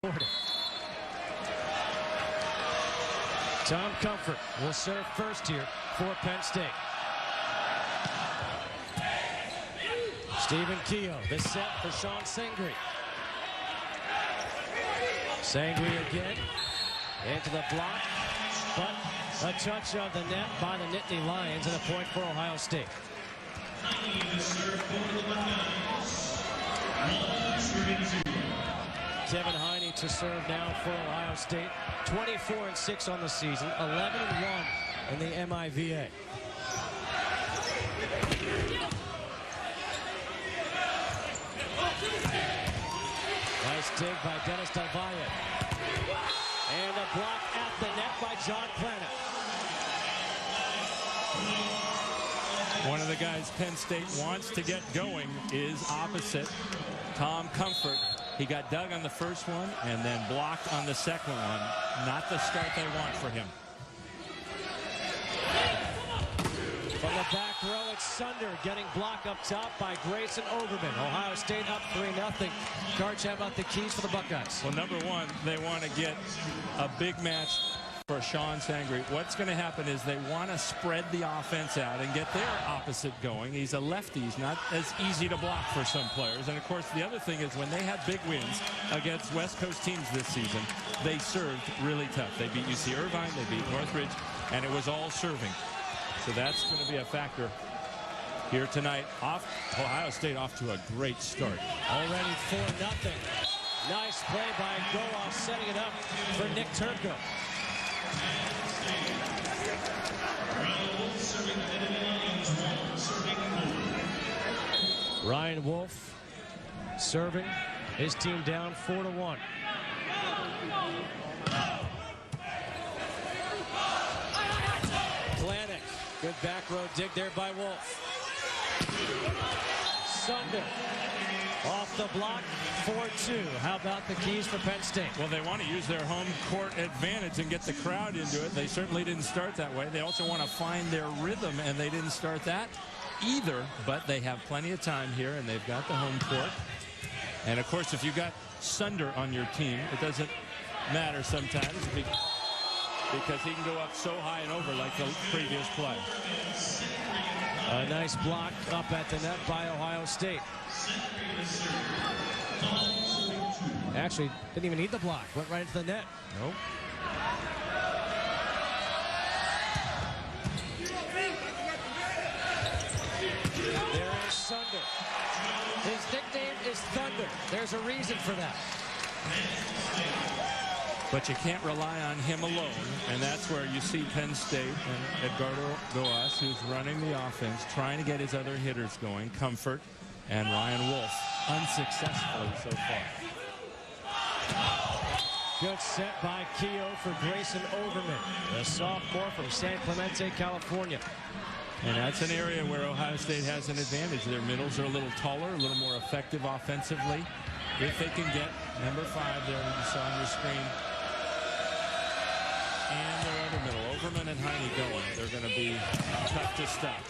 Tom Comfort will serve first here for Penn State. Stephen Keogh, the set for Sean Sangri. Sangri again into the block, but a touch of the net by the Nittany Lions and a point for Ohio State. Kevin Heine to serve now for Ohio State. 24-6 on the season, 11-1 in the MIVA. Nice dig by Dennis Del Valle. And a block at the net by John Planet. One of the guys Penn State wants to get going is opposite Tom Comfort. He got dug on the first one and then blocked on the second one. Not the start they want for him. From the back row, it's Sunder getting blocked up top by Grayson Overman. Ohio State up 3-0. Karch, how about the keys for the Buckeyes? Well, number one, they want to get a big match for Sean Sangri. What's going to happen is they want to spread the offense out and get their opposite going. He's a lefty. He's not as easy to block for some players. And, of course, the other thing is when they had big wins against West Coast teams this season, they served really tough. They beat UC Irvine, they beat Northridge, and it was all serving. So that's going to be a factor here tonight. Ohio State off to a great start. Already 4-0. Nice play by Goa, setting it up for Nick Turco. Ryan Wolf serving, his team down 4-1. Planek, good back row dig there by Wolf. Sunder off the block, 4-2. How about the keys for Penn State? Well, they want to use their home court advantage and get the crowd into it. They certainly didn't start that way. They also want to find their rhythm, and they didn't start that either. But they have plenty of time here, and they've got the home court. And, of course, if you've got Sunder on your team, it doesn't matter sometimes because he can go up so high and over like the previous play. A nice block up at the net by Ohio State. Actually, didn't even need the block. Went right into the net. Nope. There is Sunder. His nickname is Thunder. There's a reason for that. But you can't rely on him alone, and that's where you see Penn State and Edgardo Goas, who's running the offense, trying to get his other hitters going, Comfort and Ryan Wolf, unsuccessfully so far. Good set by Keogh for Grayson Overman, the sophomore from San Clemente, California. And that's an area where Ohio State has an advantage. Their middles are a little taller, a little more effective offensively. If they can get number 5 there, you saw on your screen, and their other middle, Overman and Heine going, they're going to be tough to stop.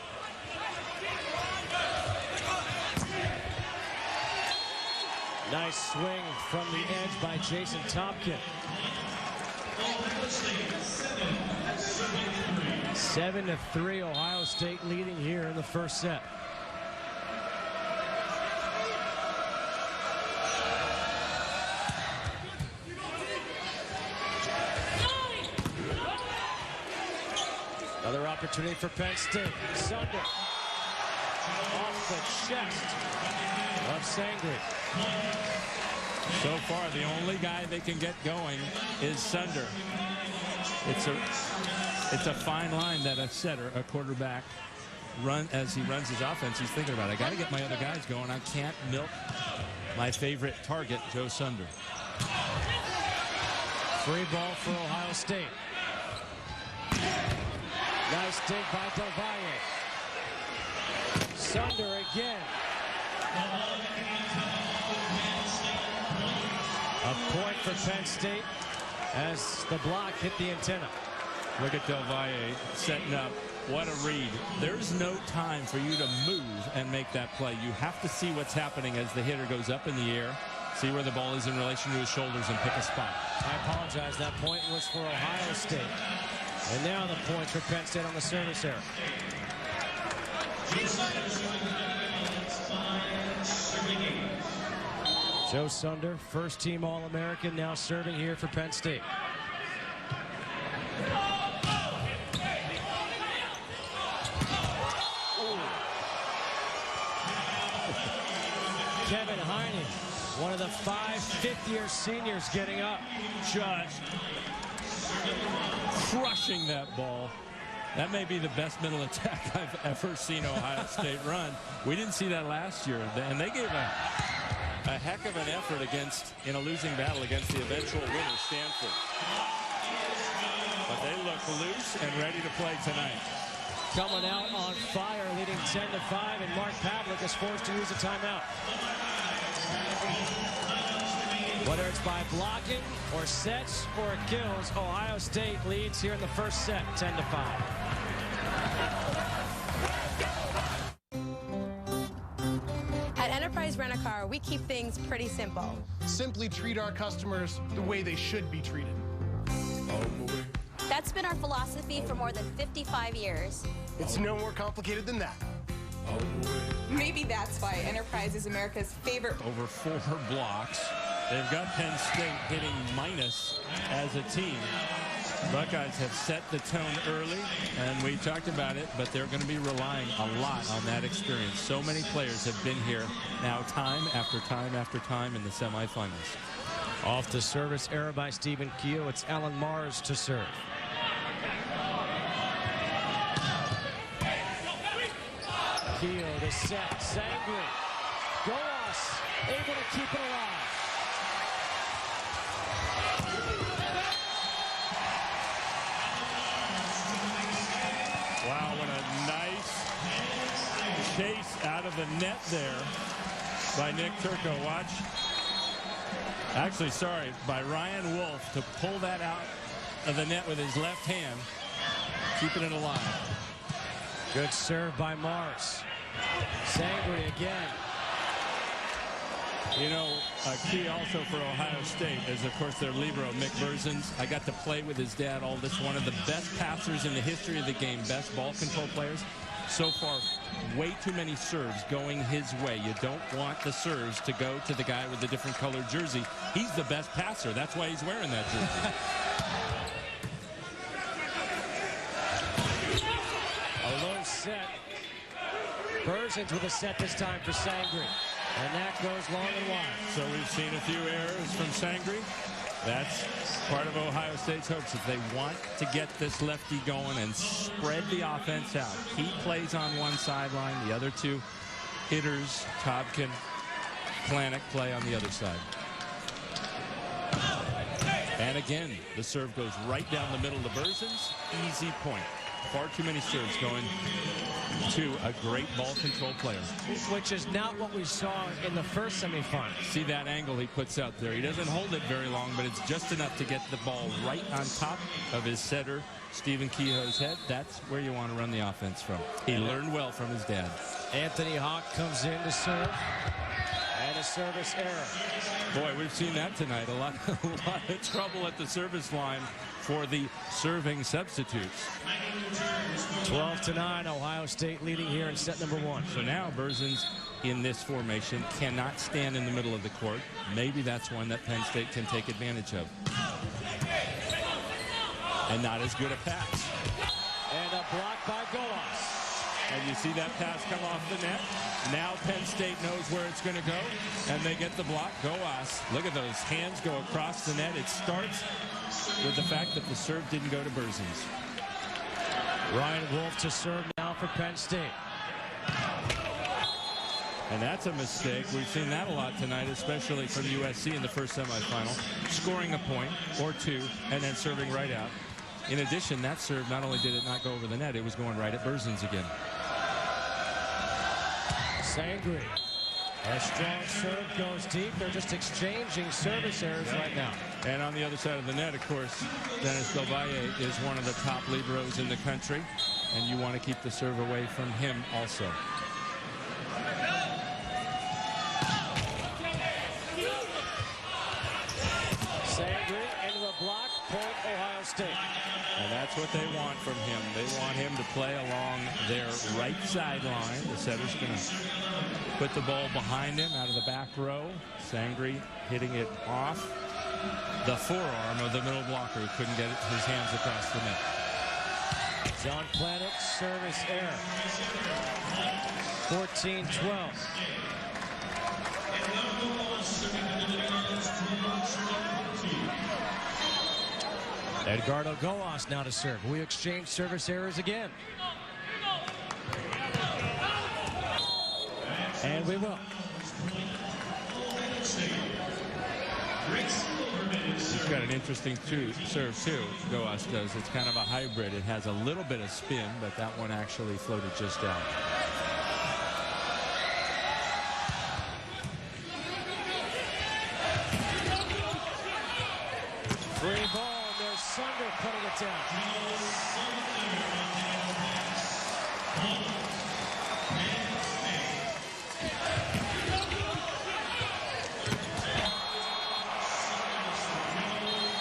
Nice swing from the edge by Jason Tompkin. 7-3, Ohio State leading here in the first set. Another opportunity for Penn State. Sunder off the chest of Sangri. So far, the only guy they can get going is Sunder. It's a fine line that a setter, a quarterback, as he runs his offense. He's thinking about it. I got to get my other guys going. I can't milk my favorite target, Joe Sunder. Free ball for Ohio State. Nice dig by Del Valle. Sunder again. A point for Penn State as the block hit the antenna. Look at Del Valle setting up. What a read. There's no time for you to move and make that play. You have to see what's happening as the hitter goes up in the air, See where the ball is in relation to his shoulders and pick a spot. I apologize. That point was for Ohio State. And now the points for Penn State on the service error. Joe Sunder, first-team All-American, now serving here for Penn State. Kevin Heine, one of the 5 fifth-year seniors, getting up. Just crushing that ball. That may be the best middle attack I've ever seen Ohio State run. We didn't see that last year, and they gave a heck of an effort in a losing battle against the eventual winner, Stanford. But they look loose and ready to play tonight. Coming out on fire, leading 10-5, and Mark Pavlik is forced to use a timeout. Whether it's by blocking or sets or kills, Ohio State leads here in the first set, 10-5. At Enterprise Rent-A-Car, we keep things pretty simple. Simply treat our customers the way they should be treated. That's been our philosophy for more than 55 years. It's no more complicated than that. Maybe that's why Enterprise is America's favorite. Over 4 blocks. They've got Penn State hitting minus as a team. Buckeyes have set the tone early, and we talked about it, but they're going to be relying a lot on that experience. So many players have been here now time after time after time in the semifinals. Off the service error by Stephen Keogh. It's Alan Mars to serve. Keogh to set. Sangri. Goas able to keep it alive. Wow, what a nice chase out of the net there by Nick Turco. Watch. Actually, sorry, by Ryan Wolf to pull that out of the net with his left hand, keeping it alive. Good serve by Mars. Sangri again. You know, a key also for Ohio State is, of course, their libero, Mick Berzins. I got to play with his dad all this. One of the best passers in the history of the game, best ball control players. So far, way too many serves going his way. You don't want the serves to go to the guy with the different colored jersey. He's the best passer. That's why he's wearing that jersey. A low set. Berzins with a set this time for Sangri. And that goes long and wide. So we've seen a few errors from Sangri. That's part of Ohio State's hopes. If they want to get this lefty going and spread the offense out. He plays on one sideline. The other two hitters, Tobkin, Planek, play on the other side. And again, the serve goes right down the middle to Berzins. Easy point. Far too many serves going to a great ball control player. Which is not what we saw in the first semifinal. See that angle he puts out there. He doesn't hold it very long, but it's just enough to get the ball right on top of his setter, Stephen Keogh's head. That's where you want to run the offense from. He learned well from his dad. Anthony Hawk comes in to serve. And a service error. Boy, we've seen that tonight. A lot of trouble at the service line for the serving substitutes. 12-9, Ohio State leading here in set number 1. So now Berzins in this formation cannot stand in the middle of the court. Maybe that's one that Penn State can take advantage of. And not as good a pass. And a block by Goas. And you see that pass come off the net. Now Penn State knows where it's going to go, and they get the block. Goas, look at those hands go across the net. It starts with the fact that the serve didn't go to Berzins. Ryan Wolf to serve now for Penn State. And that's a mistake. We've seen that a lot tonight, especially from USC in the first semifinal. Scoring a point or two and then serving right out. In addition, that serve, not only did it not go over the net, it was going right at Berzins again. Sangri. A strong serve goes deep. They're just exchanging service errors right now. And on the other side of the net, of course, Dennis Del Valle is one of the top liberos in the country. And you want to keep the serve away from him also. State. And that's what they want from him. They want him to play along their right sideline. The setter's going to put the ball behind him out of the back row. Sangre hitting it off the forearm of the middle blocker who couldn't get his hands across the net. John Planet, service error. 14-12. Edgardo Goas now to serve. We exchange service errors again. And we will. He's got an interesting serve too, Goas does. It's kind of a hybrid. It has a little bit of spin, but that one actually floated just out. Free ball, and there's Sunder putting it down.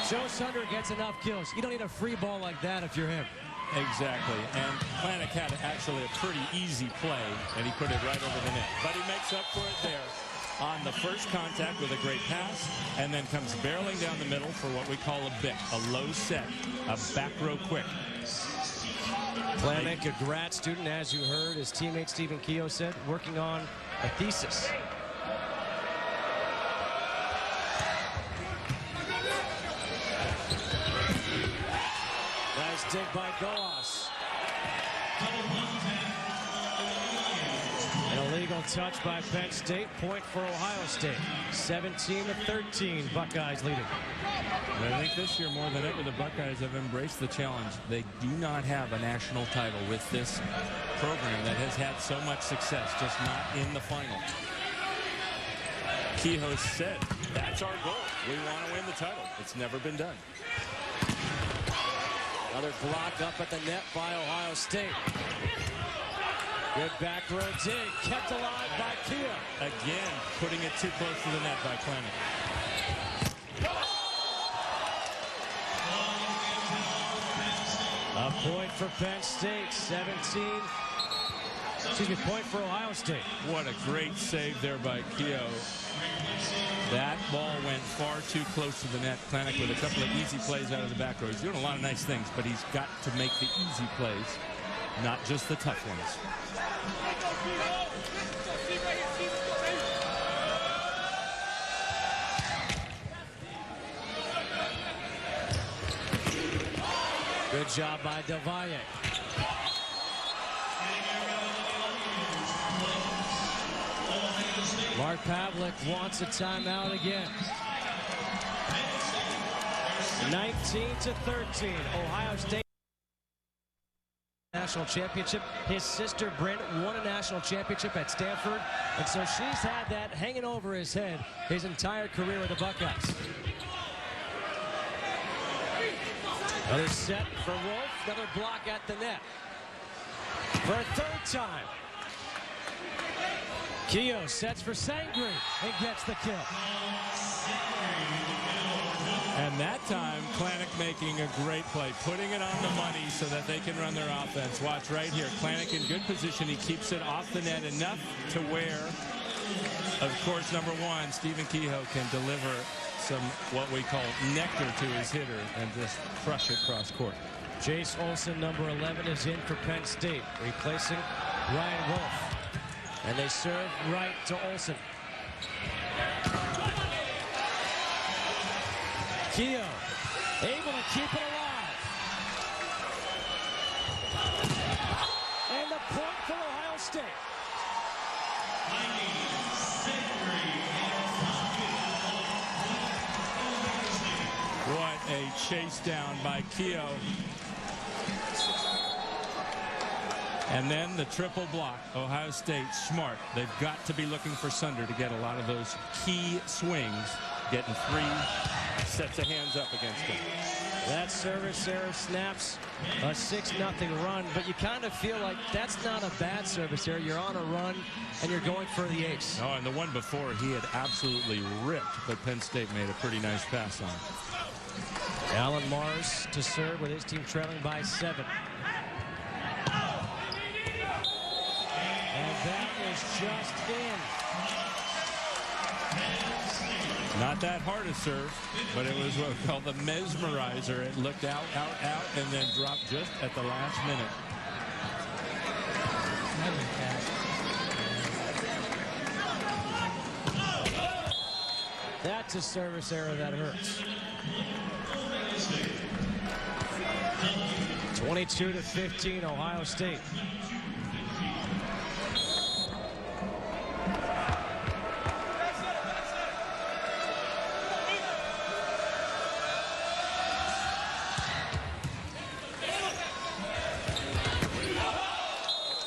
Joe Sunder gets enough kills. You don't need a free ball like that if you're him. Exactly, and Planek had actually a pretty easy play, and he put it right over the net. But he makes up for it there on the first contact with a great pass, and then comes barreling down the middle for what we call a BIC, a low set, a back row quick. Planek, a grad student, as you heard, his teammate Stephen Keogh said, working on a thesis. Nice dig by Goas. An illegal touch by Penn State. Point for Ohio State. 17-13. Buckeyes leading. And I think this year more than ever the Buckeyes have embraced the challenge. They do not have a national title with this program that has had so much success, just not in the final. Kehoe said, that's our goal. We want to win the title. It's never been done. Another block up at the net by Ohio State. Good back row dig, kept alive by Keogh. Again, putting it too close to the net by Planek. A point for Penn State, 17. Excuse me, point for Ohio State. What a great save there by Keogh. That ball went far too close to the net. Planek with a couple of easy plays out of the back row. He's doing a lot of nice things, but he's got to make the easy plays, not just the tough ones. Good job by Devalle. Mark Pavlik wants a timeout again. 19-13. Ohio State national championship. His sister Brent won a national championship at Stanford, and so she's had that hanging over his head his entire career with the Buckeyes. Another set for Wolf. Another block at the net. For a third time. Keogh sets for Sangre and gets the kill. And that time, Planek making a great play, putting it on the money so that they can run their offense. Watch right here. Planek in good position. He keeps it off the net enough to where, of course, number one, Stephen Keogh can deliver some what we call nectar to his hitter and just crush it cross court. Jace Olson, number 11, is in for Penn State, replacing Ryan Wolf. And they serve right to Olson. Keogh able to keep it alive. And the point for Ohio State. What a chase down by Keogh. And then the triple block. Ohio State smart. They've got to be looking for Sunder to get a lot of those key swings, getting 3 sets of hands up against him. That service error snaps a 6-0 run, but you kind of feel like that's not a bad service error. You're on a run, and you're going for the ace. Oh, and the one before he had absolutely ripped, but Penn State made a pretty nice pass on. Alan Mars to serve with his team trailing by 7. And that is just in. Not that hard a serve, but it was what we call the mesmerizer. It looked out, and then dropped just at the last minute. That's a service error that hurts. 22-15, Ohio State.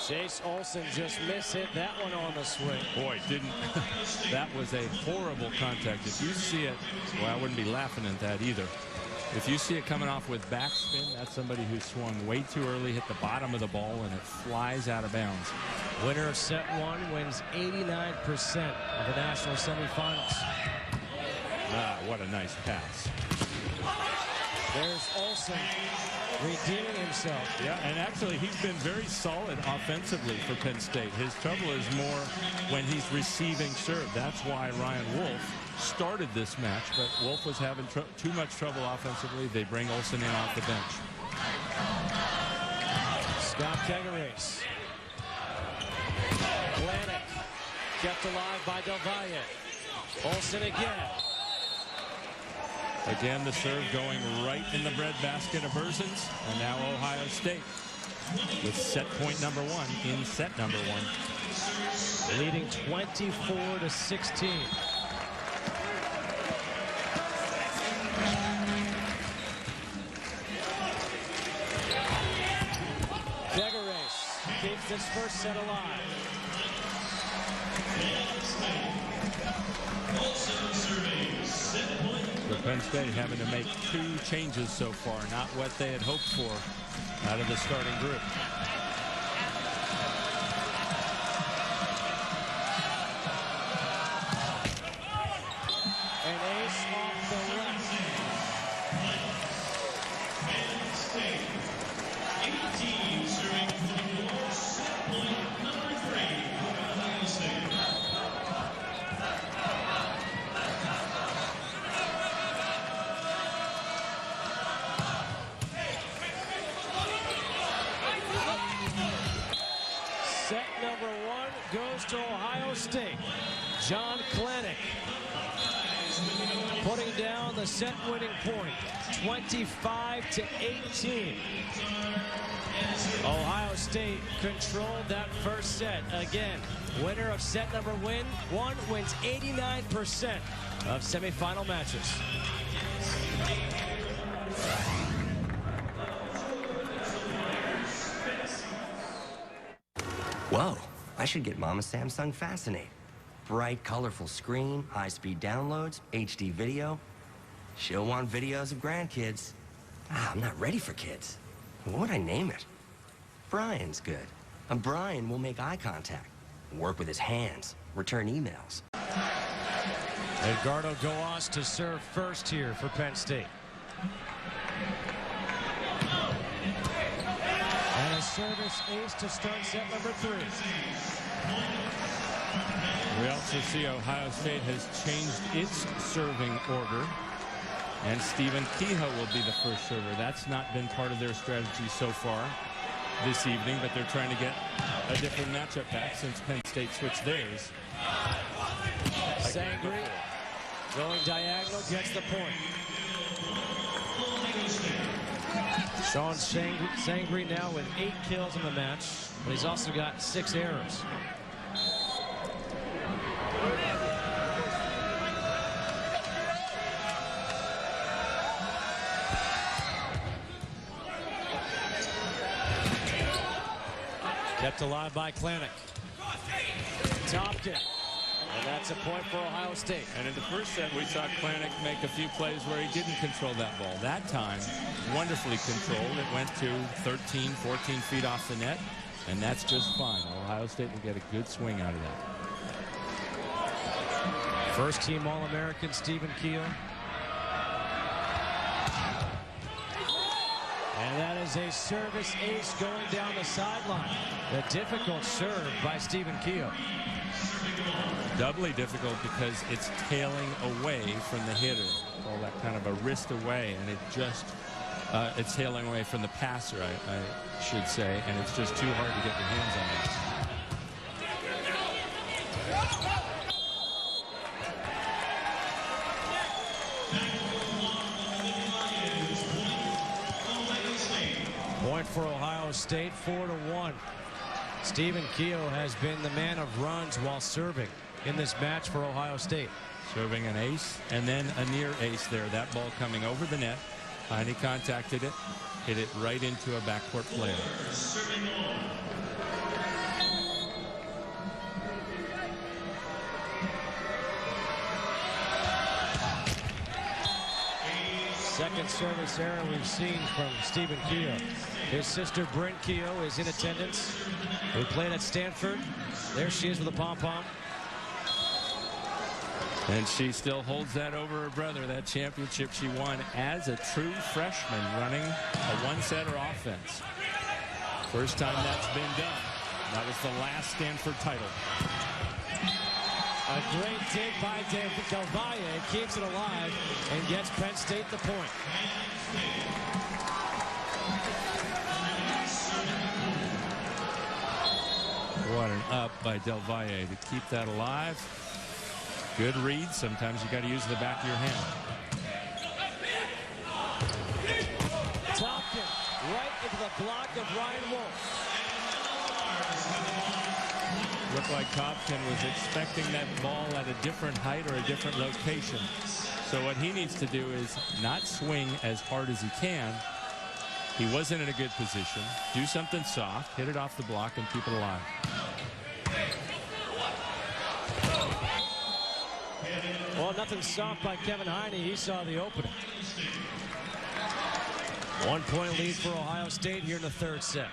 Chase Olsen just mishit that one on the swing. Boy, didn't. That was a horrible contact. If you see it, well, I wouldn't be laughing at that either. If you see it coming off with backspin, that's somebody who swung way too early, hit the bottom of the ball, and it flies out of bounds. Winner of set 1 wins 89% of the national semifinals. Ah, what a nice pass. There's Olsen redeeming himself. Yeah, and actually he's been very solid offensively for Penn State. His trouble is more when he's receiving serve. That's why Ryan Wolf started this match, but Wolf was having too much trouble offensively. They bring Olsen in off the bench. Scott Kegares. Planek kept alive by Del Valle. Olsen again. Again, the serve going right in the breadbasket of Berzins, and now Ohio State with set point number 1 in set number 1. Leading 24-16. Kegares keeps this first set alive. For Penn State having to make 2 changes so far, not what they had hoped for out of the starting group. An ace off the left. Set number 1 goes to Ohio State. John Planek putting down the set winning point, 25-18. Ohio State controlled that first set. Again, winner of set number 1 wins 89% of semifinal matches. Whoa, I should get Mama Samsung Fascinate. Bright, colorful screen, high-speed downloads, HD video. She'll want videos of grandkids. I'm not ready for kids. What would I name it? Brian's good. Brian will make eye contact, work with his hands, return emails. Edgardo Goas to serve first here for Penn State. And a service ace to start set number 3. We also see Ohio State has changed its serving order, and Stephen Kehoe will be the first server. That's not been part of their strategy so far this evening, but they're trying to get a different matchup back since Penn State switched theirs. Sangri going diagonal, gets the point. Sean Sangri now with 8 kills in the match, but he's also got 6 errors. Kept alive by Planek. Topped it. And that's a point for Ohio State. And in the first set, we saw Planek make a few plays where he didn't control that ball. That time, wonderfully controlled. It went to 13, 14 feet off the net, and that's just fine. Ohio State will get a good swing out of that. First team All-American Stephen Kehoe. is a service ace going down the sideline. A difficult serve by Stephen Keogh. Doubly difficult because it's tailing away from the hitter. All that kind of a wrist away, and it just it's tailing away from the passer, I should say, and it's just too hard to get your hands on it. Point for Ohio State, 4-1. Stephen Keogh has been the man of runs while serving in this match for Ohio State. Serving an ace and then a near ace there. That ball coming over the net. Heine contacted it, hit it right into a backcourt player. Second service error we've seen from Stephen Keogh. His sister Bryn Keogh is in attendance, who played at Stanford. There she is with a pom-pom. And she still holds that over her brother, that championship she won as a true freshman running a one-setter offense. First time that's been done. That was the last Stanford title. A great dig by Del Valle, keeps it alive and gets Penn State the point. What an up by Del Valle to keep that alive. Good read. Sometimes you got to use the back of your hand. Tompkin right into the block of Ryan Wolf. Looked like Tompkin was expecting that ball at a different height or a different location. So what he needs to do is not swing as hard as he can. He wasn't in a good position. Do something soft, hit it off the block, and keep it alive. Well, nothing soft by Kevin Heine. He saw the opening. 1 point lead for Ohio State here in the third set.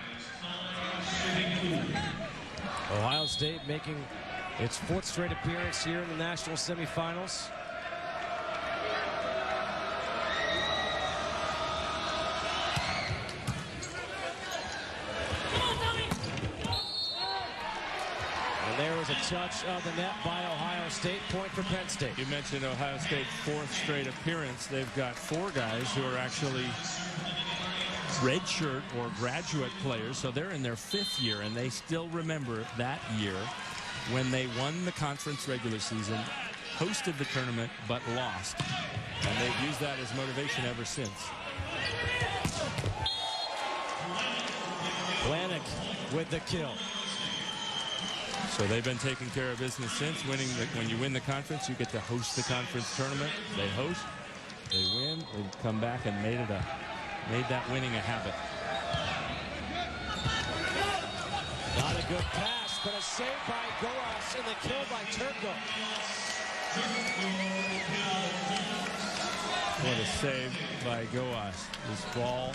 Ohio State making its 4th straight appearance here in the national semifinals. And there was a touch of the net by Ohio State. Point for Penn State. You mentioned Ohio State's 4th straight appearance. They've got 4 guys who are actually redshirt or graduate players, so they're in their 5th year, and they still remember that year when they won the conference regular season, hosted the tournament, but lost. And they've used that as motivation ever since. Blanick with the kill. So they've been taking care of business since. When you win the conference, you get to host the conference tournament. They host, they win, they come back and made that winning a habit. Not a good pass, but a save by Goas and the kill by Turco. What a save by Goas. This ball,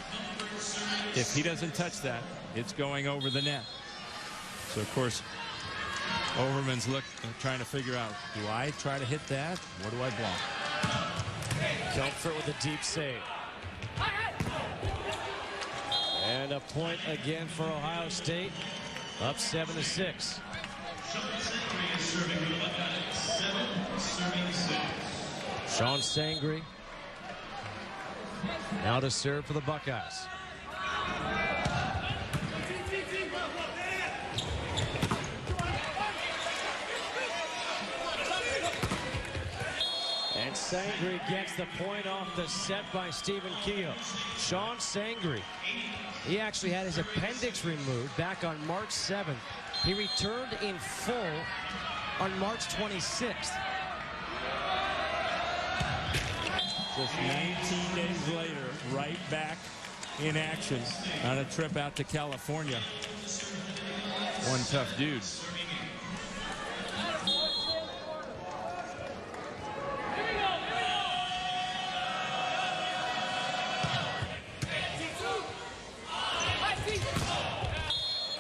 if he doesn't touch that, it's going over the net. So, of course, Overman's trying to figure out, do I try to hit that? What do I block? Comfort with a deep save. And a point again for Ohio State, up 7-6. Sean Sangre now to serve for the Buckeyes. And Sangre gets the point off the set by Stephen Keogh. Sean Sangre, he actually had his appendix removed back on March 7th. He returned in full on March 26th. Just 19 days later, right back in action on a trip out to California. One tough dude.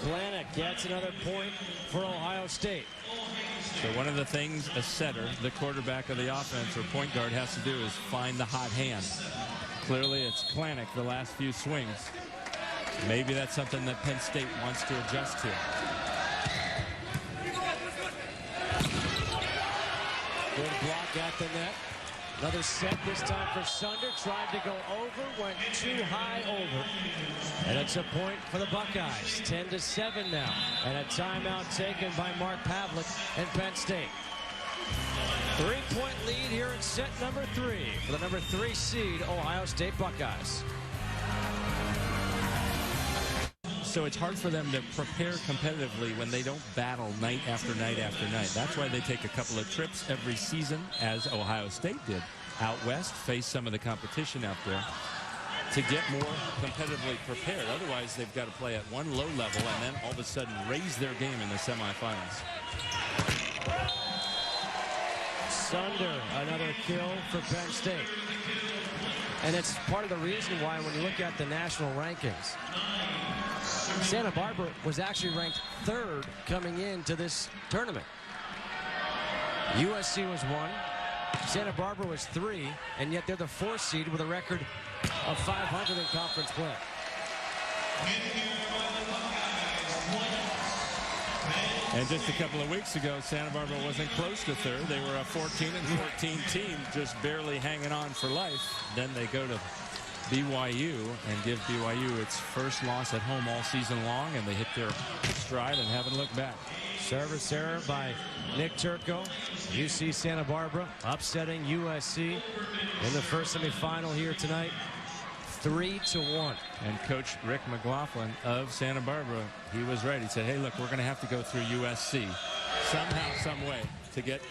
Blanick gets another point for Ohio State. So one of the things a setter, the quarterback of the offense or point guard, has to do is find the hot hand. Clearly it's Blanick the last few swings. Maybe that's something that Penn State wants to adjust to. Good block at the net. Another set this time for Sunder. Tried to go over, went too high over. And it's a point for the Buckeyes. 10-7 now. And a timeout taken by Mark Pavlik and Penn State. 3-point lead here in set number 3 for the number 3 seed Ohio State Buckeyes. So it's hard for them to prepare competitively when they don't battle night after night after night. That's why they take a couple of trips every season, as Ohio State did out west, face some of the competition out there to get more competitively prepared. Otherwise, they've got to play at one low level and then all of a sudden raise their game in the semifinals. Sunder, another kill for Penn State. And it's part of the reason why when you look at the national rankings, Santa Barbara was actually ranked 3rd coming into this tournament. USC was 1, Santa Barbara was 3, and yet they're the 4th seed with a record of 500 in conference play. And just a couple of weeks ago, Santa Barbara wasn't close to 3rd. They were a 14-14 team, just barely hanging on for life. Then they go to BYU and give BYU its first loss at home all season long, and they hit their stride and haven't looked back. Service error by Nick Turco. UC Santa Barbara upsetting USC in the first semifinal here tonight, 3-1. And Coach Rick McLaughlin of Santa Barbara, he was right. He said, hey, look, we're going to have to go through USC somehow, some way to get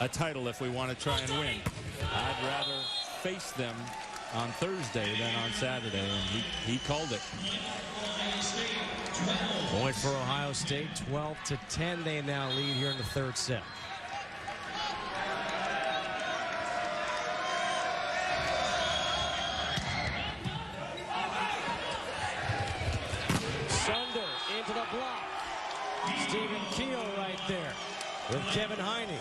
a title if we want to try and win. I'd rather face them on Thursday than on Saturday, and he called it. Point for Ohio State, 12-10. They now lead here in the 3rd set. Sunder into the block. Stephen Keogh right there with Kevin Heine.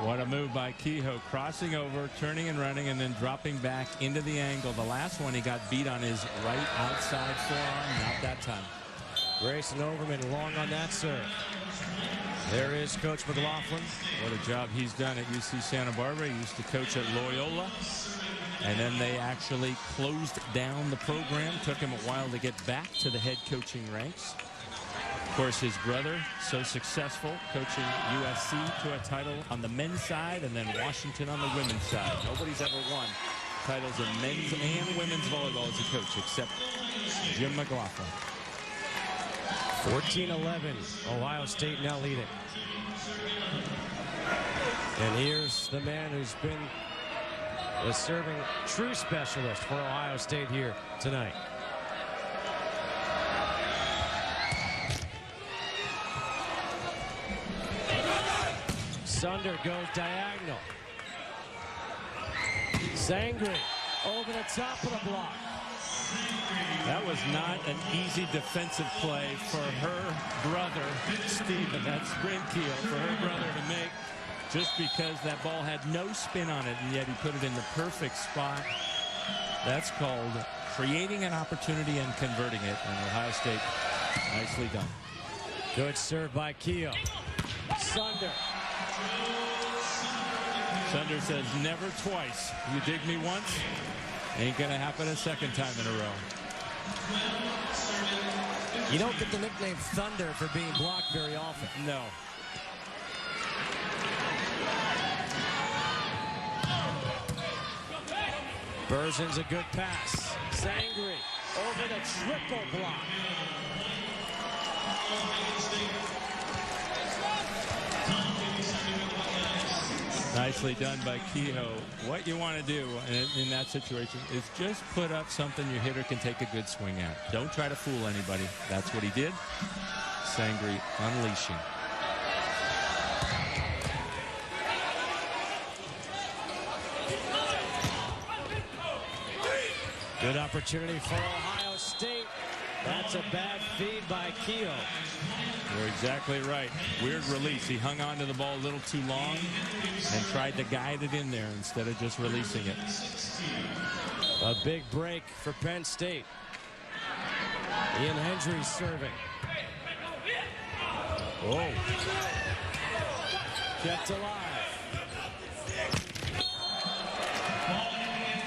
What a move by Kehoe, crossing over, turning and running, and then dropping back into the angle. The last one, he got beat on his right outside forearm. Not that time. Grayson Overman long on that serve. There is Coach McLaughlin. What a job he's done at UC Santa Barbara. He used to coach at Loyola. And then they actually closed down the program. Took him a while to get back to the head coaching ranks. Of course, his brother, so successful, coaching USC to a title on the men's side, and then Washington on the women's side. Nobody's ever won titles in men's and women's volleyball as a coach, except Jim McLaughlin. 14-11, Ohio State now leading. And here's the man who's been the serving true specialist for Ohio State here tonight. Sunder goes diagonal. Sangri over the top of the block. That was not an easy defensive play for her brother, Stephen. That's Brinkiel for her brother to make, just because that ball had no spin on it, and yet he put it in the perfect spot. That's called creating an opportunity and converting it, and Ohio State, nicely done. Good serve by Keogh. Sunder. Sunder says never twice. You dig me once, ain't gonna happen a second time in a row. You don't get the nickname Thunder for being blocked very often. No. Berzin's a good pass. Sangri over the triple block. Nicely done by Kehoe. What you want to do in that situation is just put up something your hitter can take a good swing at. Don't try to fool anybody. That's what he did. Sangri unleashing. Good opportunity for Ohio State. That's a bad feed by Keogh. You're exactly right. Weird release. He hung on to the ball a little too long and tried to guide it in there instead of just releasing it. A big break for Penn State. Ian Hendry serving. Oh. Kept alive.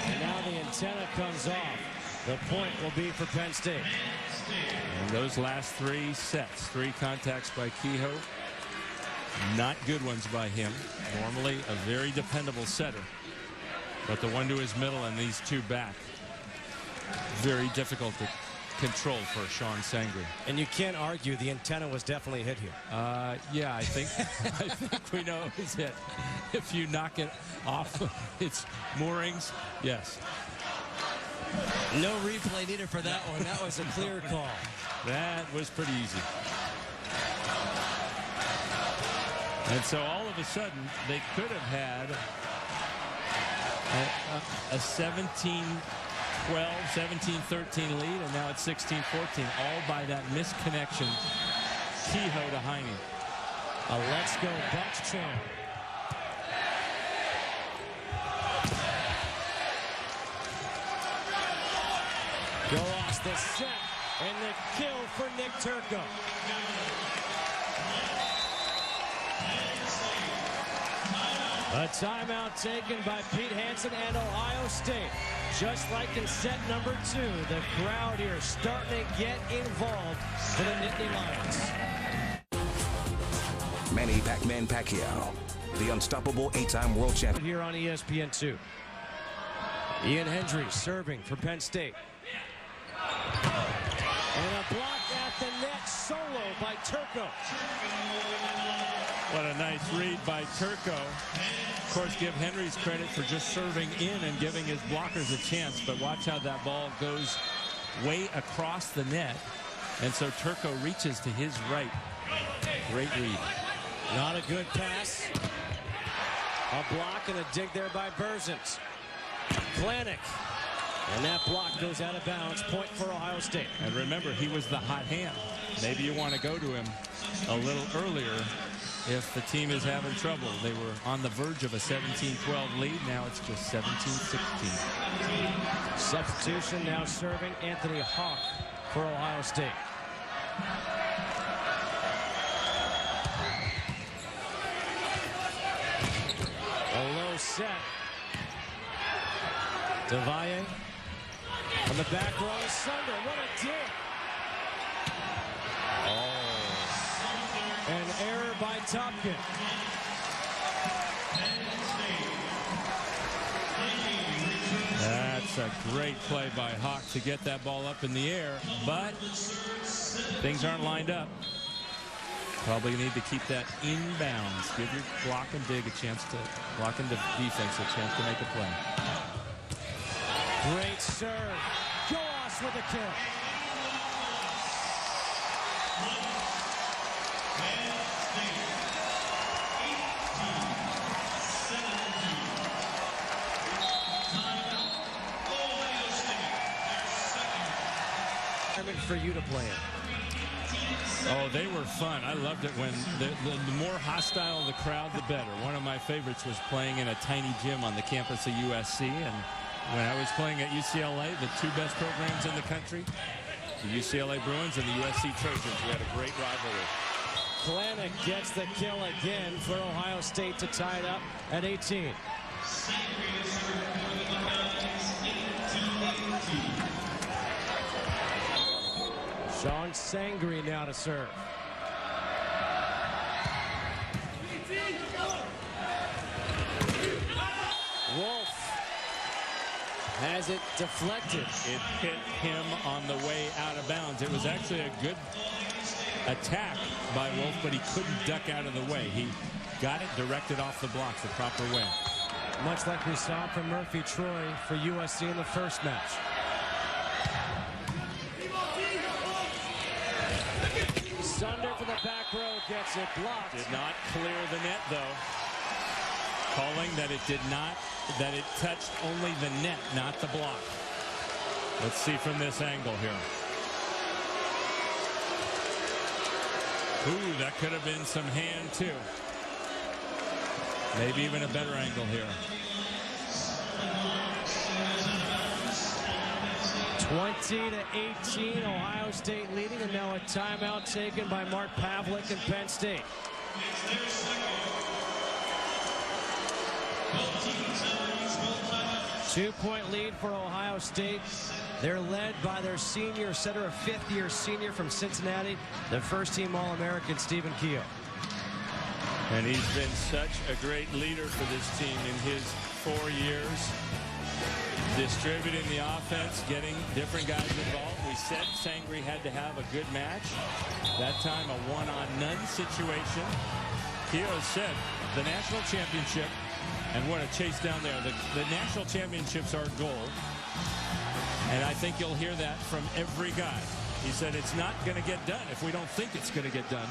And now the antenna comes off. The point will be for Penn State. And those last 3 sets, 3 contacts by Kehoe, not good ones by him. Normally a very dependable setter. But the one to his middle and these 2 back, very difficult to control for Sean Sangre. And you can't argue the antenna was definitely hit here. Yeah, I think we know it's hit. If you knock it off its moorings, yes. No replay needed for that one. That was a clear call. That was pretty easy. And so all of a sudden, they could have had a 17-12, 17-13 lead, and now it's 16-14, all by that misconnection. Kehoe to Heine. A let's go Bucks chant. Goes the set and the kill for Nick Turco. A timeout taken by Pete Hansen and Ohio State. Just like in set number 2, the crowd here starting to get involved for the Nittany Lions. Manny Pac-Man Pacquiao, the unstoppable 8-time world champion. Here on ESPN2. Ian Hendry serving for Penn State. And a block at the net solo by Turco. What a nice read by Turco. Of course, give Henry's credit for just serving in and giving his blockers a chance, but watch how that ball goes way across the net. And so Turco reaches to his right. Great read. Not a good pass. A block and a dig there by Berzins. Klanick. And that block goes out of bounds. Point for Ohio State. And remember, he was the hot hand. Maybe you want to go to him a little earlier if the team is having trouble. They were on the verge of a 17-12 lead. Now it's just 17-16. Substitution now serving Anthony Hawk for Ohio State. A low set. Devalle on the back row of Sunder. What a dig. An error by Topkin. That's a great play by Hawk to get that ball up in the air, but things aren't lined up. Probably need to keep that inbounds. Give your block and dig a chance to block and defense a chance to make a play. Great serve. Goas with a kill. For you to play it. Oh, they were fun. I loved it when the more hostile the crowd, the better. One of my favorites was playing in a tiny gym on the campus of USC, and when I was playing at UCLA, the 2 best programs in the country, the UCLA Bruins and the USC Trojans. We had a great rivalry. Klanick gets the kill again for Ohio State to tie it up at 18. Sean Sangre now to serve. Wolf has it deflected. It hit him on the way out of bounds. It was actually a good attack by Wolf, but he couldn't duck out of the way. He got it directed off the blocks the proper way. Much like we saw from Murphy Troy for USC in the first match. Sunder for the back row gets it blocked. Did not clear the net, though. Calling that it did not, that it touched only the net, not the block. Let's see from this angle here. Ooh, that could have been some hand, too. Maybe even a better angle here. 20-18, Ohio State leading, and now a timeout taken by Mark Pavlik and Penn State. Two-point lead for Ohio State. They're led by their senior setter, a fifth-year senior from Cincinnati, the first-team All-American, Stephen Keogh. And he's been such a great leader for this team in his 4 years. Distributing the offense, getting different guys involved. We said Sangre had to have a good match. That time a one-on-none situation. Keogh said the national championship, and what a chase down there. The national championship's our goal. And I think you'll hear that from every guy. He said it's not going to get done if we don't think it's going to get done.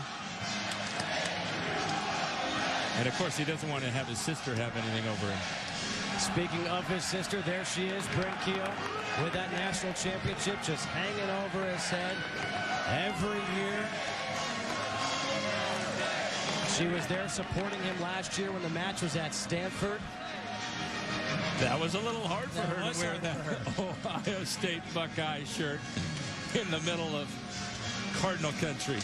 And of course, he doesn't want to have his sister have anything over him. Speaking of his sister, there she is, Brent Keogh, with that national championship just hanging over his head every year. She was there supporting him last year when the match was at Stanford. That was a little hard for her to wear that Ohio State Buckeye shirt in the middle of Cardinal country.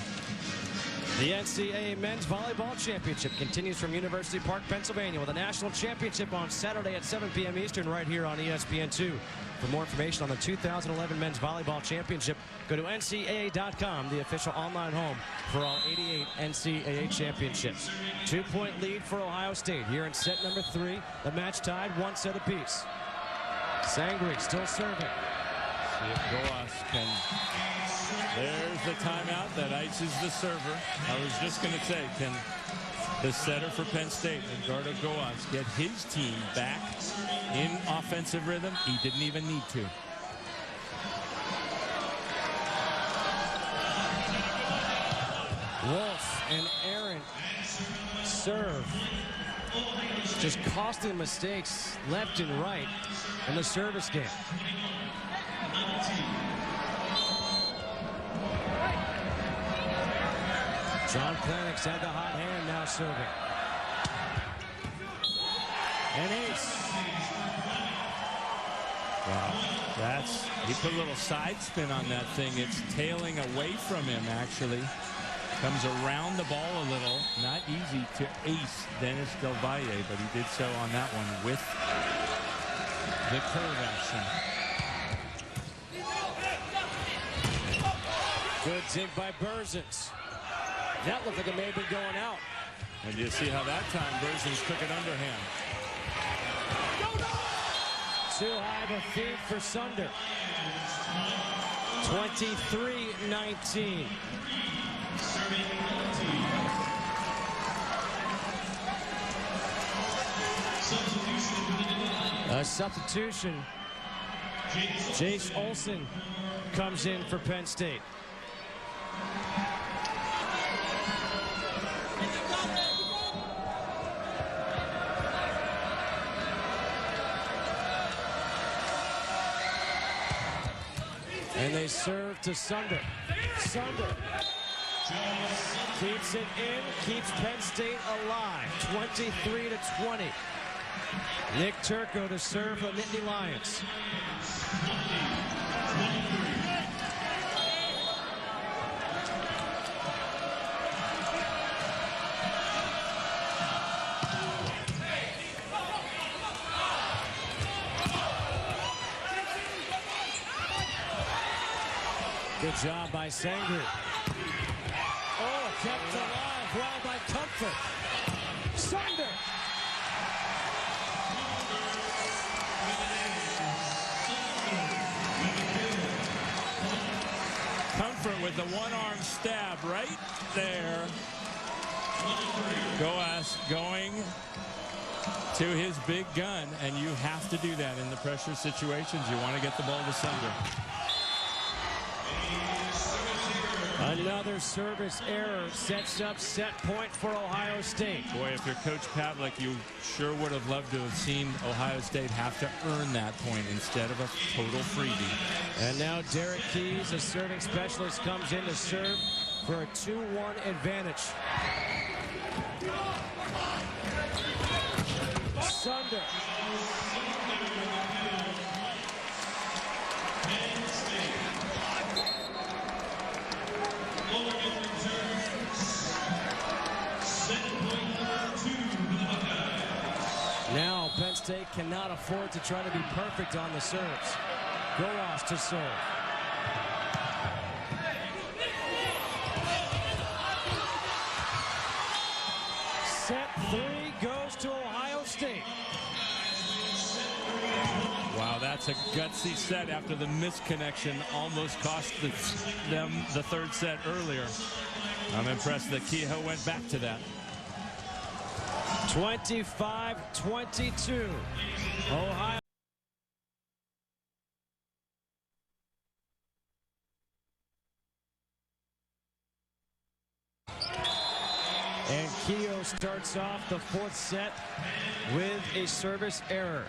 The NCAA Men's Volleyball Championship continues from University Park, Pennsylvania, with a national championship on Saturday at 7 p.m. Eastern right here on ESPN2. For more information on the 2011 Men's Volleyball Championship, go to NCAA.com, the official online home for all 88 NCAA championships. Two-point lead for Ohio State here in set number 3. The match tied 1 set apiece. Sangre still serving. See if Goas can... There's the timeout that ices the server. I was just going to say, can the setter for Penn State, Edgardo Goas, get his team back in offensive rhythm? He didn't even need to. Wolf and Aaron serve. Just costing mistakes left and right in the service game. John Planix had the hot hand, now serving. An ace. Wow, he put a little side spin on that thing. It's tailing away from him, actually. Comes around the ball a little. Not easy to ace Dennis Del Valle, but he did so on that one with the curve action. Good dig by Berzins. That looked like it may have been going out. And you see how that time Berzins took it underhand. Too high of a feed for Sunder. 23-19. A substitution. Jace Olsen comes in for Penn State. And they serve to Sunder. Sunder keeps it in, keeps Penn State alive. 23-20. Nick Turco to serve for the Nittany Lions. Good job by Sangre. Oh, kept alive well by Comfort. Sunder. Comfort with the one-arm stab right there. Goas going to his big gun, and you have to do that in the pressure situations. You want to get the ball to Sunder. Another service error sets up set point for Ohio State. Boy, if you're Coach Pavlik, you sure would have loved to have seen Ohio State have to earn that point instead of a total freebie. And now Derek Keys, a serving specialist, comes in to serve for a 2-1 advantage. Sunder. Now Penn State cannot afford to try to be perfect on the serves. Goas to serve. Set 3 goes to Ohio State. Wow, that's a gutsy set after the misconnection almost cost them the third set earlier. I'm impressed that Kehoe went back to that. 25-22. Ohio. And Kehoe starts off the 4th set with a service error.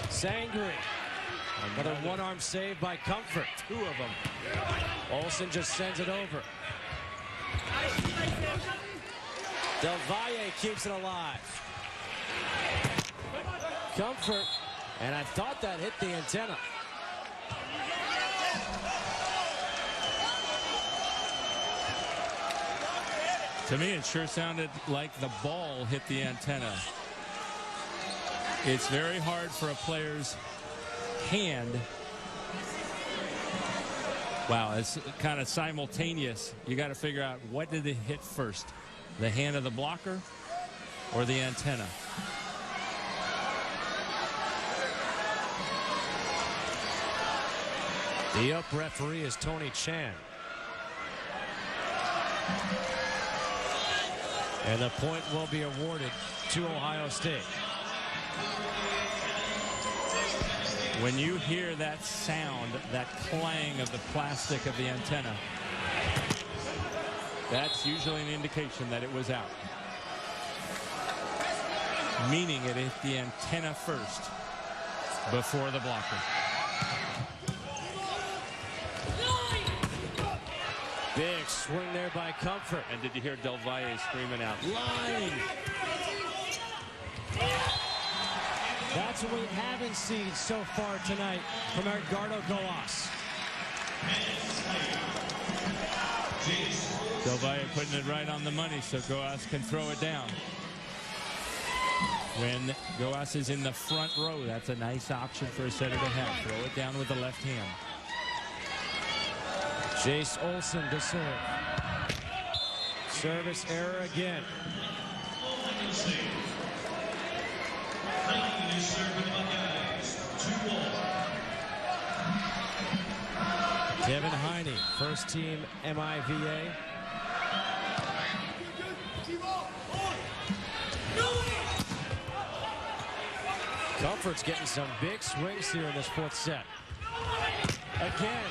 Sangri. Another one-arm save by Comfort. 2 of them. Olsen just sends it over. Del Valle keeps it alive. Comfort. And I thought that hit the antenna. To me, it sure sounded like the ball hit the antenna. It's very hard for a player's hand. Wow, it's kind of simultaneous. You got to figure out, what did it hit first? The hand of the blocker or the antenna? The up referee is Tony Chan. And the point will be awarded to Ohio State. When you hear that sound, that clang of the plastic of the antenna, that's usually an indication that it was out. Meaning it hit the antenna first before the blocker. Big swing there by Comfort. And did you hear Del Valle screaming out, "Line!" That's what we haven't seen so far tonight from Edgardo Goas. Del Valle putting it right on the money so Goas can throw it down. When Goas is in the front row, that's a nice option for a setter to have. Throw it down with the left hand. Jace Olsen to serve. Service error again. Kevin Heine, first team MIVA. Comfort's getting some big swings here in this 4th set. Again.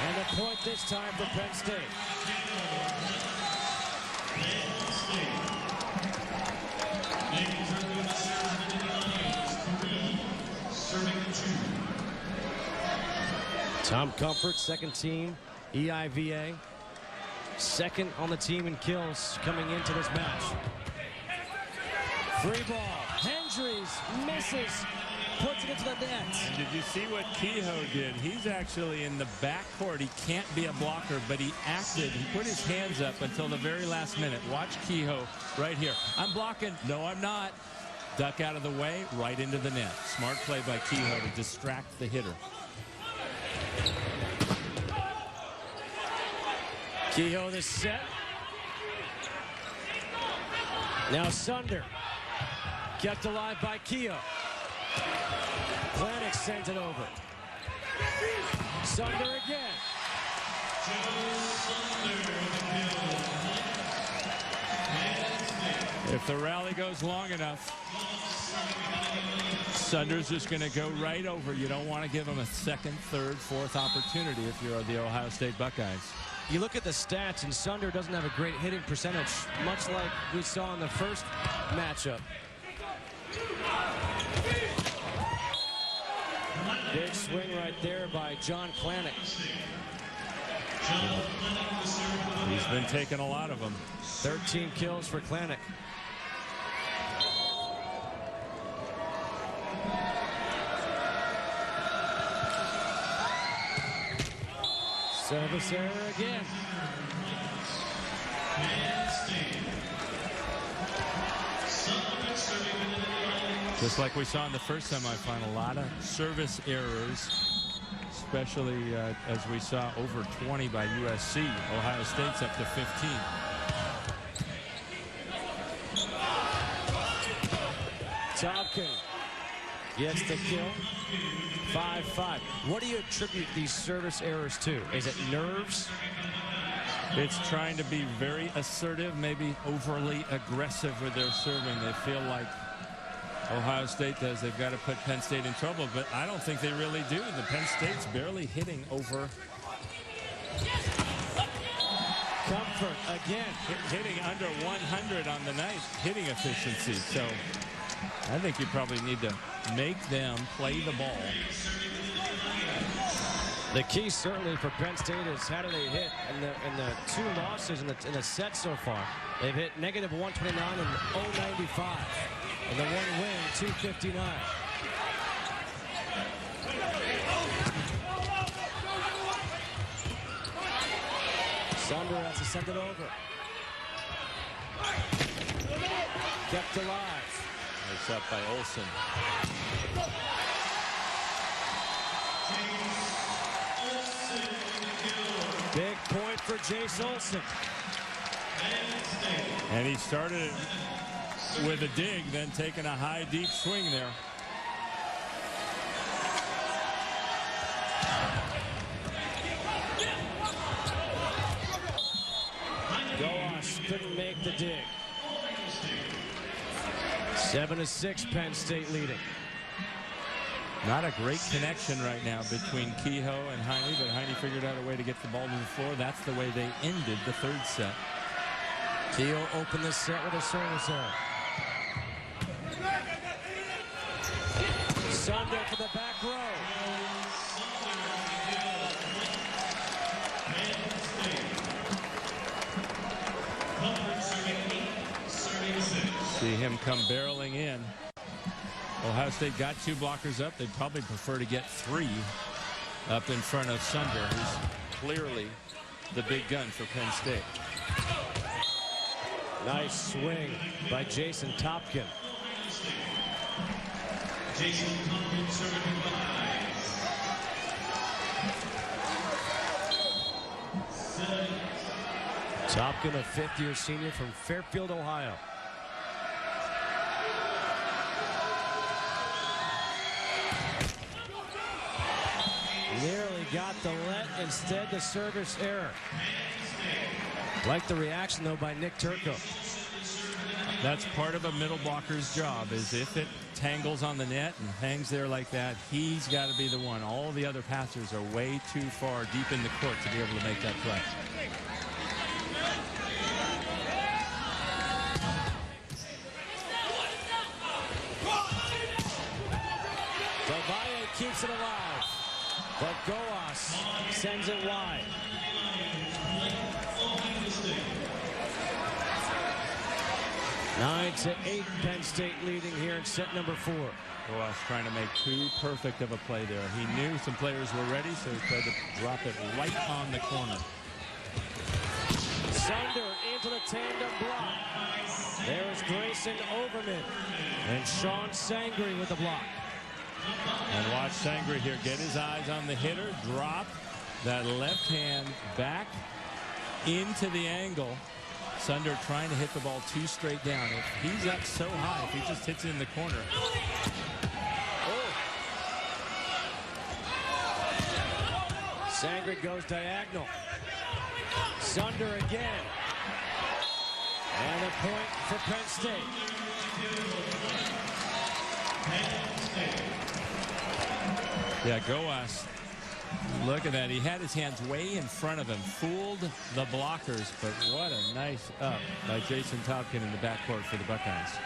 And a point this time for Penn State. Tom Comfort, second team EIVA. Second on the team in kills coming into this match. Free ball. Hendries misses. Puts it into the net. And did you see what Kehoe did? He's actually in the backcourt. He can't be a blocker, but he acted. He put his hands up until the very last minute. Watch Kehoe right here. I'm blocking. No, I'm not. Duck out of the way, right into the net. Smart play by Kehoe to distract the hitter. Kehoe this set. Now Sunder. Kept alive by Kehoe. Planik sends it over. Sunder again. If the rally goes long enough, Sunder's just going to go right over. You don't want to give him a second, third, fourth opportunity if you're the Ohio State Buckeyes. You look at the stats, and Sunder doesn't have a great hitting percentage, much like we saw in the first matchup. Big swing right there by John Klanick. He's been taking a lot of them. 13 kills for Klanick. Service error again. Just like we saw in the first semifinal, a lot of service errors, especially as we saw over 20 by USC. Ohio State's up to 15. Tompkin gets the kill. 5-5. What do you attribute these service errors to? Is it nerves? It's trying to be very assertive, maybe overly aggressive with their serving. They feel like Ohio State does. They've got to put Penn State in trouble, but I don't think they really do. The Penn State's barely hitting over. Comfort again. Hitting under 100 on the night, hitting efficiency. So I think you probably need to make them play the ball. The key certainly for Penn State is how do they hit in the two losses in the set so far. They've hit -129 and 095. And the one win, 259. Sunder has to send it over. Kept alive. It's up by Olsen. Big point for Jace Olsen. And he started it with a dig, then taking a high, deep swing there. Goas couldn't make the dig. 7-6, Penn State leading. Not a great connection right now between Kehoe and Heine, but Heine figured out a way to get the ball to the floor. That's the way they ended the third set. Kehoe opened this set with a service error. Sunder for the back row. See him come barreling in. Ohio State got 2 blockers up. They'd probably prefer to get 3 up in front of Sunder, who's clearly the big gun for Penn State. Nice swing by Jason Topkin. Topkin, a fifth-year senior from Fairfield, Ohio. Nearly got the let, instead the service error. Like the reaction, though, by Nick Turco. That's part of a middle blocker's job, is if it tangles on the net and hangs there like that, he's got to be the one. All the other passers are way too far deep in the court to be able to make that play. Valle keeps it alive, but Goas sends it wide. 9-8, Penn State leading here in set number 4. Goas trying to make too perfect of a play there. He knew some players were ready, so he tried to drop it right on the corner. Sunder into the tandem block. There is Grayson Overman and Sean Sangre with the block. And watch Sangre here get his eyes on the hitter, drop that left hand back into the angle. Sunder trying to hit the ball too straight down. If he's up so high, if he just hits it in the corner. Oh. Sangre goes diagonal. Sunder again. And a point for Penn State. Yeah, Goas Look at that. He had his hands way in front of him, fooled the blockers, but what a nice up by Jason Topkin in the backcourt for the Buckeyes.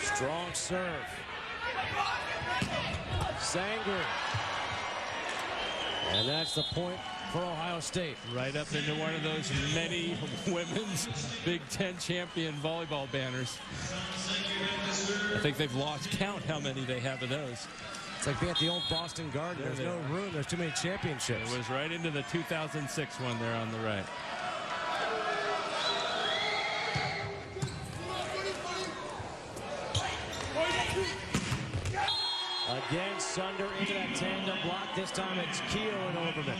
Strong serve. Sangre. And that's the point for Ohio State. Right up into one of those many women's Big Ten champion volleyball banners. I think they've lost count how many they have of those. It's like being at the old Boston Garden. There's no room. There's too many championships. It was right into the 2006 one there on the right. Again, Sunder into that tandem block. This time it's Keogh and Overman.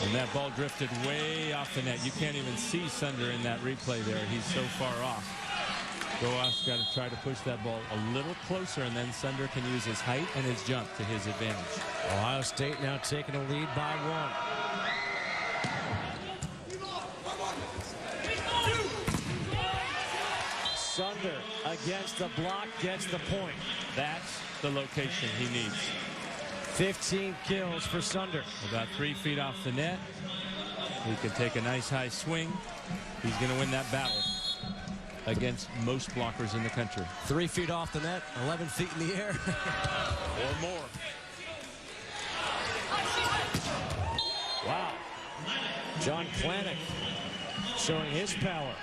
And that ball drifted way off the net. You can't even see Sunder in that replay there. He's so far off. Goas got to try to push that ball a little closer, and then Sunder can use his height and his jump to his advantage. Ohio State now taking a lead by 1. Sunder against the block, gets the point. That's the location he needs. 15 kills for Sunder. About 3 feet off the net. He can take a nice high swing. He's going to win that battle against most blockers in the country. 3 feet off the net, 11 feet in the air. Or more. Wow. John Klanick showing his power.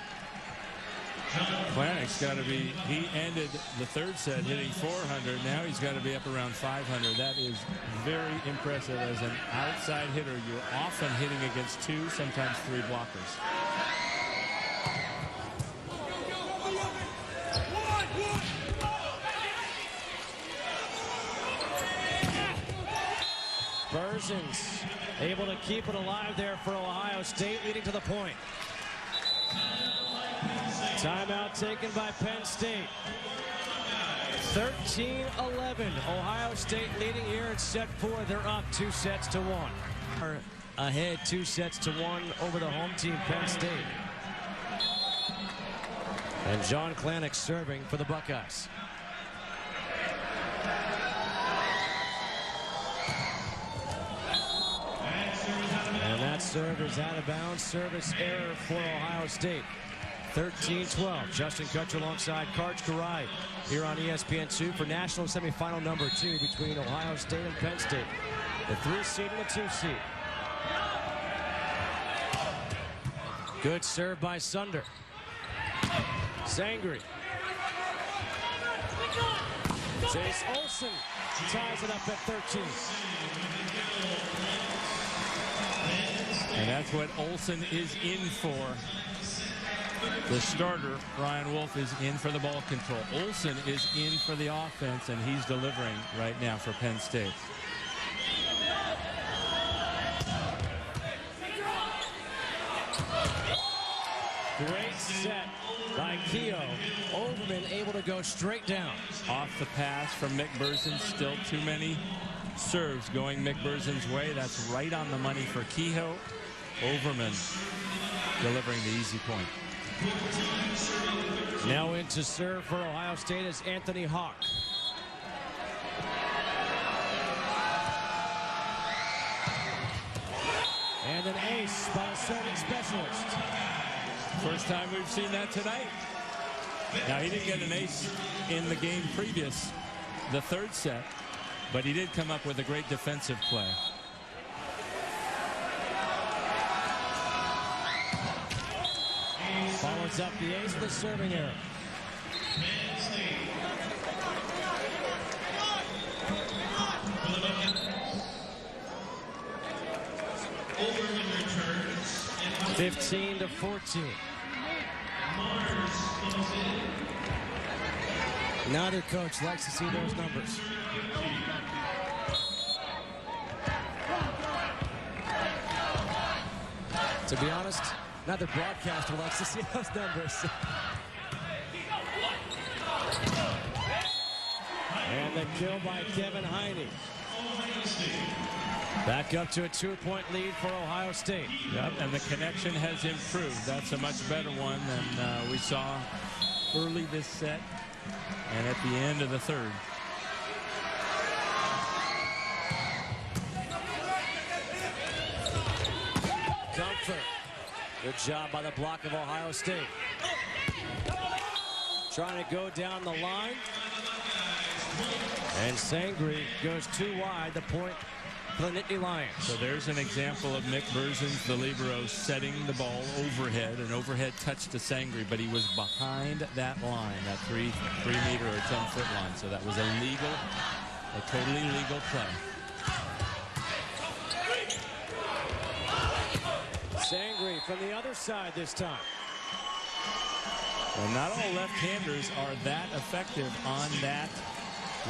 Klanick's got to be, he ended the third set hitting 400. Now he's got to be up around 500. That is very impressive. As an outside hitter, you're often hitting against 2, sometimes 3 blockers. Berzins able to keep it alive there for Ohio State, leading to the point. Timeout taken by Penn State. 13-11. Ohio State leading here in set 4. They're up 2 sets to 1. Ahead 2 sets to 1 over the home team, Penn State. And John Klanick serving for the Buckeyes. And that serve is out of bounds. Service error for Ohio State. 13-12. Justin Kutcher alongside Karch Karai here on ESPN2 for national semifinal number 2 between Ohio State and Penn State. The 3 seed and the 2 seed. Good serve by Sunder. Sangre. Chase Olsen ties it up at 13. And that's what Olsen is in for. The starter, Ryan Wolf, is in for the ball control. Olsen is in for the offense, and he's delivering right now for Penn State. Great set by Keogh. Overman able to go straight down. Off the pass from Mick Berzins. Still too many serves going Mick Berzins' way. That's right on the money for Keogh. Overman delivering the easy point. Now into serve for Ohio State is Anthony Hawk. And an ace by a serving specialist. First time we've seen that tonight. Now, he didn't get an ace in the game previous, the third set, but he did come up with a great defensive play. Follows up the ace with a serving error. Overman returns 15-14. Neither coach likes to see those numbers. To be honest, neither broadcaster likes to see those numbers. And the kill by Kevin Heine. Back up to a 2-point lead for Ohio State. Yep, and the connection has improved. That's a much better one than we saw early this set and at the end of the third. Good job by the block of Ohio State. Trying to go down the line. And Sangre goes too wide. The point for the Nittany Lions. So there's an example of Mick Berzins, the libero, setting the ball overhead, an overhead touch to Sangre, but he was behind that line, that 3 meter or 10-foot line. So that was a totally legal play. Sangre from the other side this time. Well, not all left-handers are that effective on that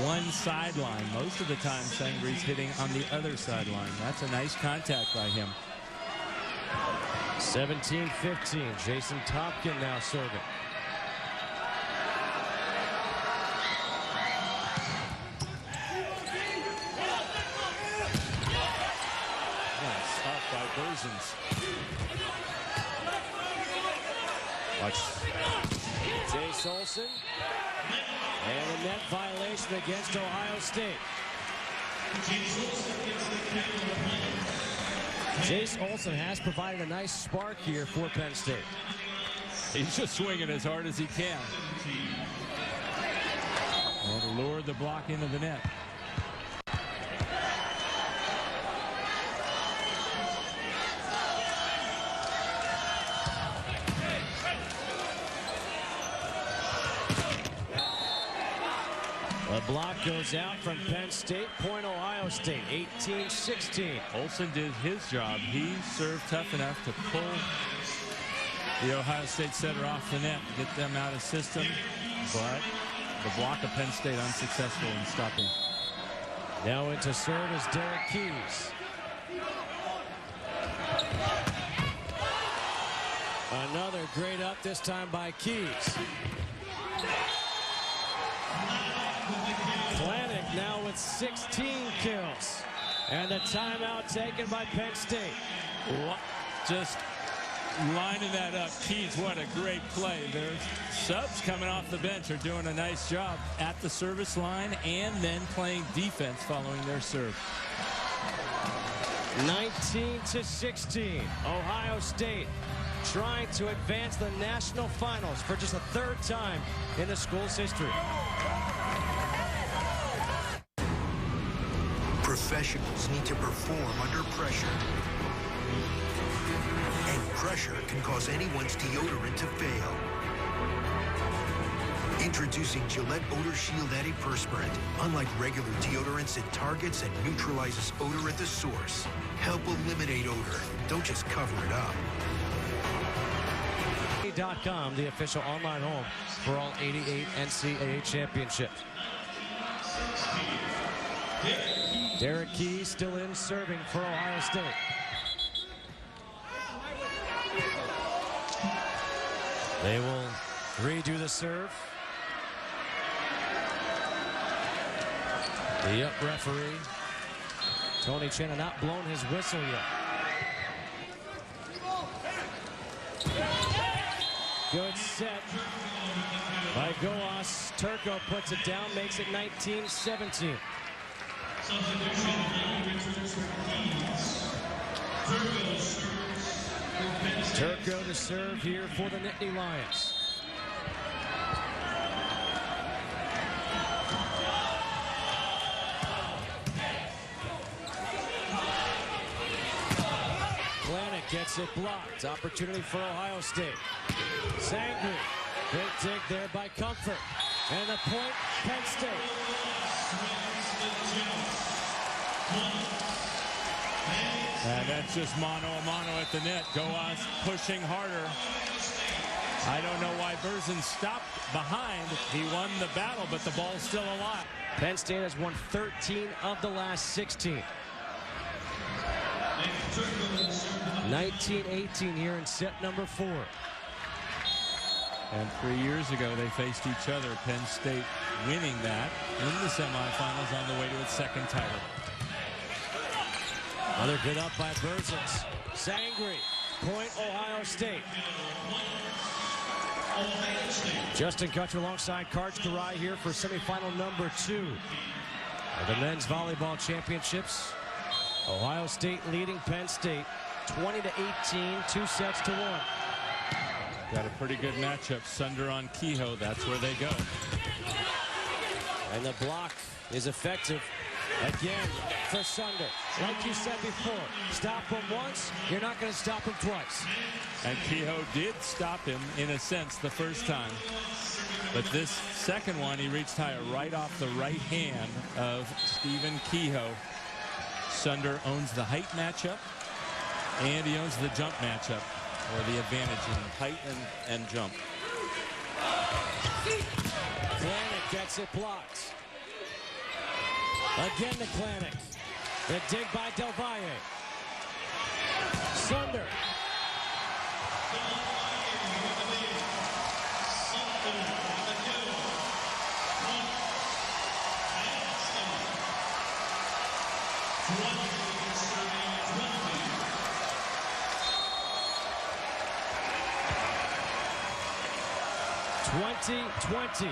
one sideline. Most of the time, Sangre's hitting on the other sideline. That's a nice contact by him. 17-15. Jason Topkin now serving. Nice off by Berzins. Watch. Jace Olson. And a net violation against Ohio State. Jace Olson has provided a nice spark here for Penn State. He's just swinging as hard as he can. And lured the block into the net. The block goes out from Penn State. Point Ohio State, 18-16. Olson did his job. He served tough enough to pull the Ohio State setter off the net, get them out of system, but the block of Penn State unsuccessful in stopping. Now into serve is Derek Keys. Another great up, this time by Keys. Planek now with 16 kills. And the timeout taken by Penn State. Just lining that up. Keys, what a great play. Their subs coming off the bench are doing a nice job at the service line and then playing defense following their serve. 19-16. Ohio State trying to advance the national finals for just a third time in the school's history. Professionals need to perform under pressure. And pressure can cause anyone's deodorant to fail. Introducing Gillette Odor Shield Antiperspirant. Unlike regular deodorants, it targets and neutralizes odor at the source. Help eliminate odor. Don't just cover it up. .com, the official online home for all 88 NCAA championships. Derek Keys still in serving for Ohio State. They will redo the serve. The up referee, Tony Chen, had not blown his whistle yet. Good set by Goas. Turco puts it down, makes it 19-17. Turco to serve here for the Nittany Lions. Planek gets it blocked. Opportunity for Ohio State. Sangre. Big dig there by Comfort. And the point, Penn State. And that's just mano a mano at the net. Goas pushing harder. I don't know why Berzins stopped behind. He won the battle, but the ball's still alive. Penn State has won 13 of the last 16. 19-18 here in set number 4. And 3 years ago, they faced each other. Penn State winning that in the semifinals on the way to its second title. Another good up by Berzins. Sangre, point Ohio State. Justin Kutcher alongside Karch Karai here for semifinal number 2 of the men's volleyball championships. Ohio State leading Penn State 20-18, 2-1. Got a pretty good matchup. Sunder on Kehoe. That's where they go. And the block is effective again for Sunder. Like you said before, stop him once, you're not going to stop him twice. And Kehoe did stop him in a sense the first time. But this second one, he reached higher right off the right hand of Stephen Kehoe. Sunder owns the height matchup, and he owns the jump matchup, or the advantage in height and jump. Klanick gets it blocked. Again to Klanick. The dig by Del Valle. Sunder. (20-20).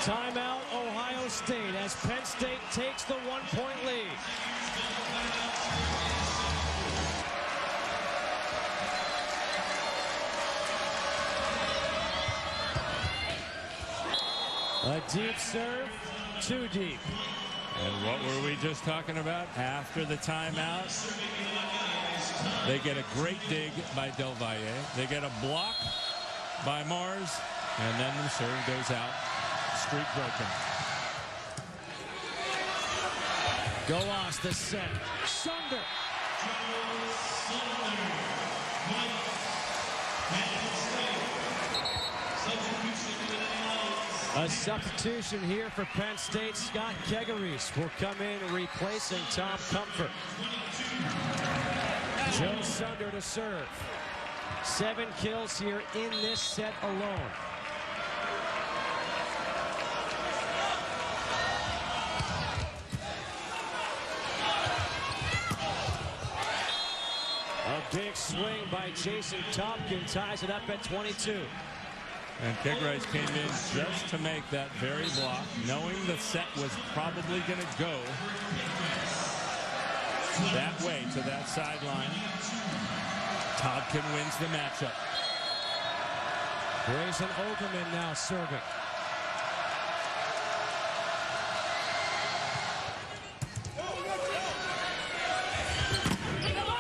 Timeout, Ohio State, as Penn State takes the 1-point lead. A deep serve, too deep. And what were we just talking about? After the timeout, they get a great dig by Del Valle. They get a block by Mars, and then the serve goes out. Streak broken. Goas the set. Sunder. A substitution here for Penn State. Scott Kegaris will come in replacing Tom Comfort. Joe Sunder to serve. 7 kills here in this set alone. A big swing by Jason Tompkins ties it up at 22. And Kegaris came in just to make that very block, knowing the set was probably going to go that way to that sideline. Tompkins wins the matchup. Grayson Overman now serving.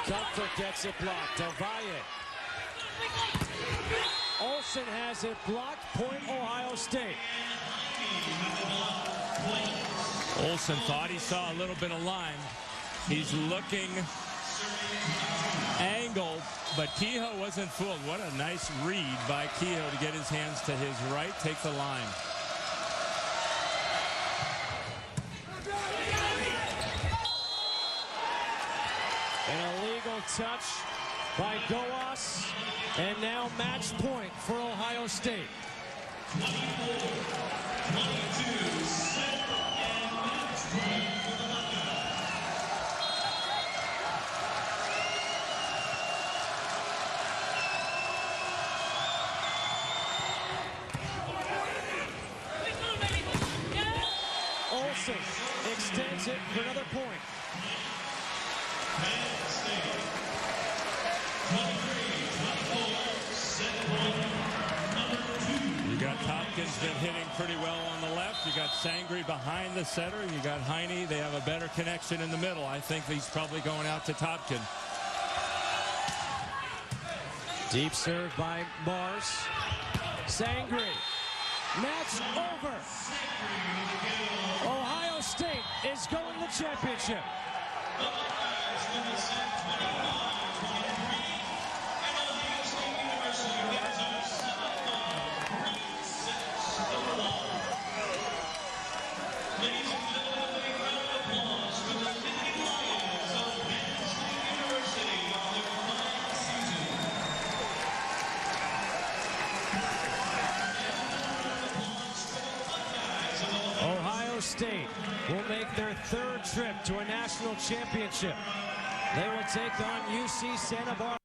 Comfort gets it blocked. Del Valle. Olsen has it blocked. Point Ohio State. Olsen thought he saw a little bit of line. He's looking angled, but Kehoe wasn't fooled. What a nice read by Kehoe to get his hands to his right, take the line. An illegal touch by Goas, and now match point for Ohio State. 24-22, set and match point for the Buckeyes. Olsen extends it for another point. Penn State, 23-24, set point number 2. You got Tompkins been hitting pretty well on the left. You got Sangre behind the setter. You got Heine. They have a better connection in the middle. I think he's probably going out to Tompkins. Deep serve by Mars. Sangre. Match over. Ohio State is going to the championship. Ohio State will make their third trip to a national championship. They will take on UC Santa Barbara.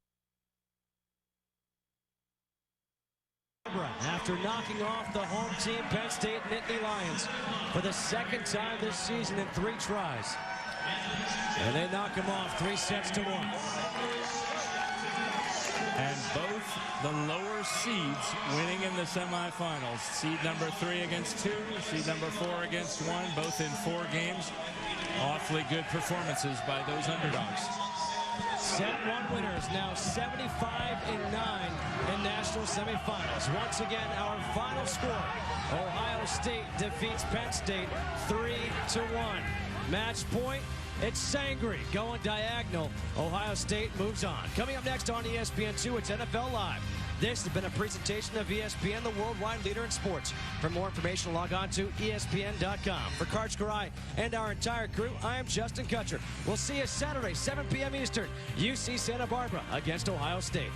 Barbara after knocking off the home team Penn State Nittany Lions for the second time this season in 3 tries. And they knock him off 3-1. And both the lower seeds winning in the semifinals. Seed number 3 against 2, seed number 4 against 1, both in 4 games. Awfully good performances by those underdogs. Set 1 winners now 75-9 in national semifinals. Once again, our final score: Ohio State defeats Penn State 3-1. Match point. It's Sangre going diagonal. Ohio State moves on. Coming up next on ESPN2, it's NFL Live. This has been a presentation of ESPN, the worldwide leader in sports. For more information, log on to ESPN.com. For Karch Garai and our entire crew, I am Justin Kutcher. We'll see you Saturday, 7 p.m. Eastern, UC Santa Barbara against Ohio State.